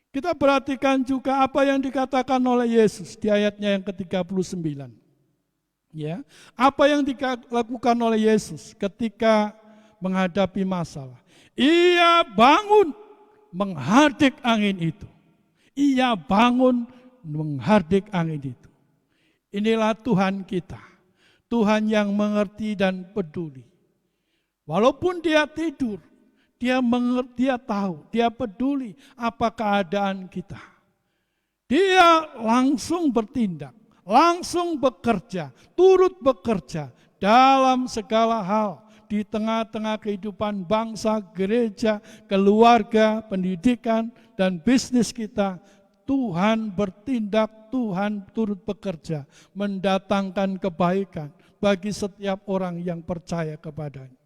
Kita perhatikan juga apa yang dikatakan oleh Yesus di ayatnya yang ke-39. Ya, apa yang dilakukan oleh Yesus ketika menghadapi masalah? Ia bangun menghardik angin itu. Ia bangun menghardik angin itu. Inilah Tuhan kita. Tuhan yang mengerti dan peduli. Walaupun dia tidur, dia tahu, dia peduli apa keadaan kita. Dia langsung bertindak, langsung bekerja, turut bekerja dalam segala hal di tengah-tengah kehidupan bangsa, gereja, keluarga, pendidikan, dan bisnis kita. Tuhan bertindak, Tuhan turut bekerja, mendatangkan kebaikan bagi setiap orang yang percaya kepadanya.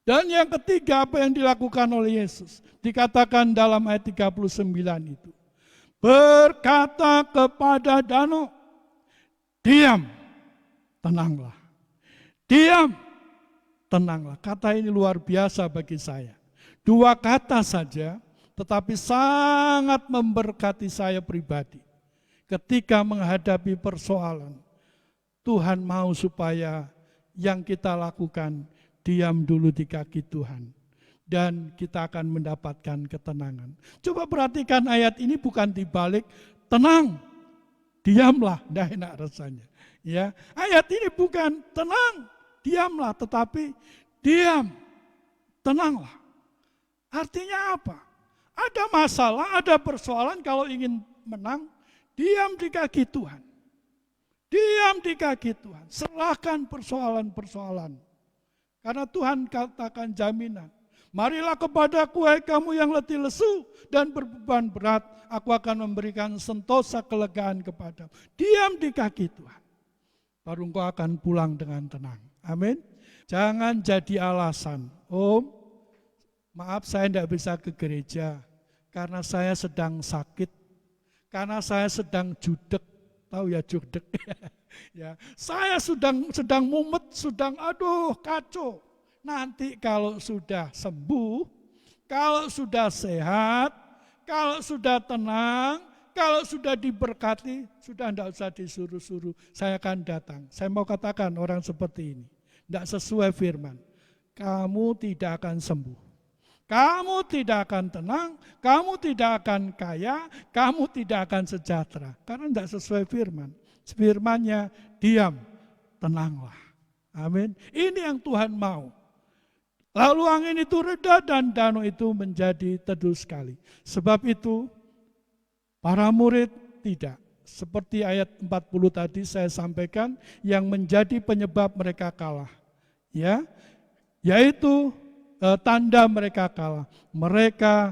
Dan yang ketiga, apa yang dilakukan oleh Yesus? Dikatakan dalam ayat 39 itu. Berkata kepada danau, diam, tenanglah. Diam, tenanglah. Kata ini luar biasa bagi saya. 2 kata saja, tetapi sangat memberkati saya pribadi. Ketika menghadapi persoalan, Tuhan mau supaya yang kita lakukan, diam dulu di kaki Tuhan. Dan kita akan mendapatkan ketenangan. Coba perhatikan ayat ini bukan dibalik, tenang, diamlah, tidak enak rasanya. Ya, ayat ini bukan tenang, diamlah, tetapi diam, tenanglah. Artinya apa? Ada masalah, ada persoalan, kalau ingin menang, diam di kaki Tuhan. Diam di kaki Tuhan, serahkan persoalan-persoalan. Karena Tuhan katakan jaminan. Marilah kepadaku, hai kamu yang letih lesu dan berbeban berat, aku akan memberikan sentosa kelegaan kepadamu. Diam di kaki Tuhan, baru engkau akan pulang dengan tenang. Amin. Jangan jadi alasan, Om, maaf saya tidak bisa ke gereja, karena saya sedang sakit, karena saya sedang judek, tahu ya judek, ya, saya sedang mumet, aduh kacau. Nanti kalau sudah sembuh, kalau sudah sehat, kalau sudah tenang, kalau sudah diberkati, sudah tidak usah disuruh-suruh, saya akan datang. Saya mau katakan orang seperti ini, tidak sesuai firman. Kamu tidak akan sembuh, kamu tidak akan tenang, kamu tidak akan kaya, kamu tidak akan sejahtera. Karena tidak sesuai firman. Firmannya diam, tenanglah. Amin. Ini yang Tuhan mau. Lalu angin itu reda dan danau itu menjadi teduh sekali. Sebab itu para murid tidak. Seperti ayat 40 tadi saya sampaikan, yang menjadi penyebab mereka kalah. Ya, yaitu tanda mereka kalah. Mereka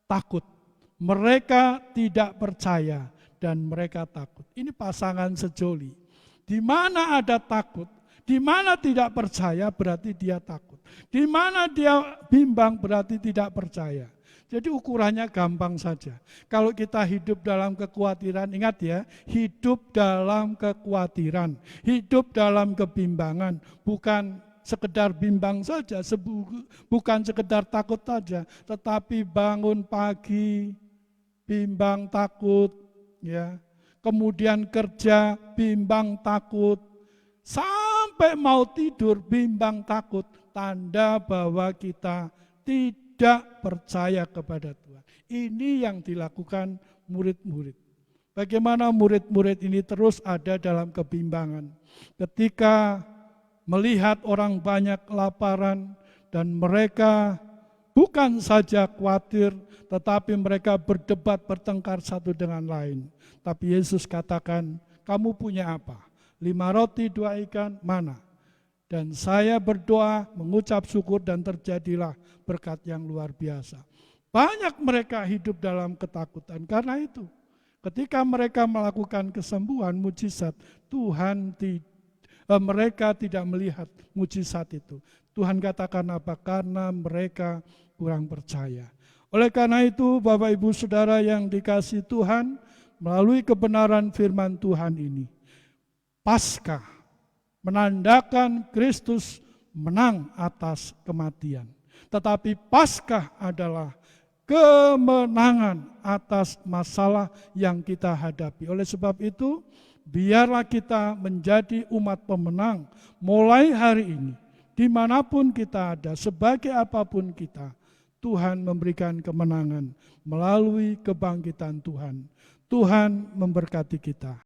takut, mereka tidak percaya, dan mereka takut. Ini pasangan sejoli. Di mana ada takut, di mana tidak percaya berarti dia takut. Di mana dia bimbang berarti tidak percaya. Jadi ukurannya gampang saja. Kalau kita hidup dalam kekhawatiran, ingat ya, hidup dalam kekhawatiran, hidup dalam kebimbangan, bukan sekedar bimbang saja, bukan sekedar takut saja, tetapi bangun pagi, bimbang takut, ya, kemudian kerja, bimbang takut, sampai mau tidur, bimbang takut, tanda bahwa kita tidak percaya kepada Tuhan. Ini yang dilakukan murid-murid. Bagaimana murid-murid ini terus ada dalam kebimbangan. Ketika melihat orang banyak kelaparan dan mereka bukan saja khawatir, tetapi mereka berdebat, bertengkar satu dengan lain. Tapi Yesus katakan, kamu punya apa? 5 roti, 2 ikan, mana? Dan saya berdoa, mengucap syukur, dan terjadilah berkat yang luar biasa. Banyak mereka hidup dalam ketakutan. Karena itu, ketika mereka melakukan kesembuhan, mujizat, mereka tidak melihat mujizat itu. Tuhan katakan apa? Karena mereka kurang percaya. Oleh karena itu, Bapak Ibu Saudara yang dikasihi Tuhan, melalui kebenaran firman Tuhan ini, Paskah menandakan Kristus menang atas kematian. Tetapi Paskah adalah kemenangan atas masalah yang kita hadapi. Oleh sebab itu, biarlah kita menjadi umat pemenang mulai hari ini. Dimanapun kita ada, sebagai apapun kita, Tuhan memberikan kemenangan melalui kebangkitan Tuhan. Tuhan memberkati kita.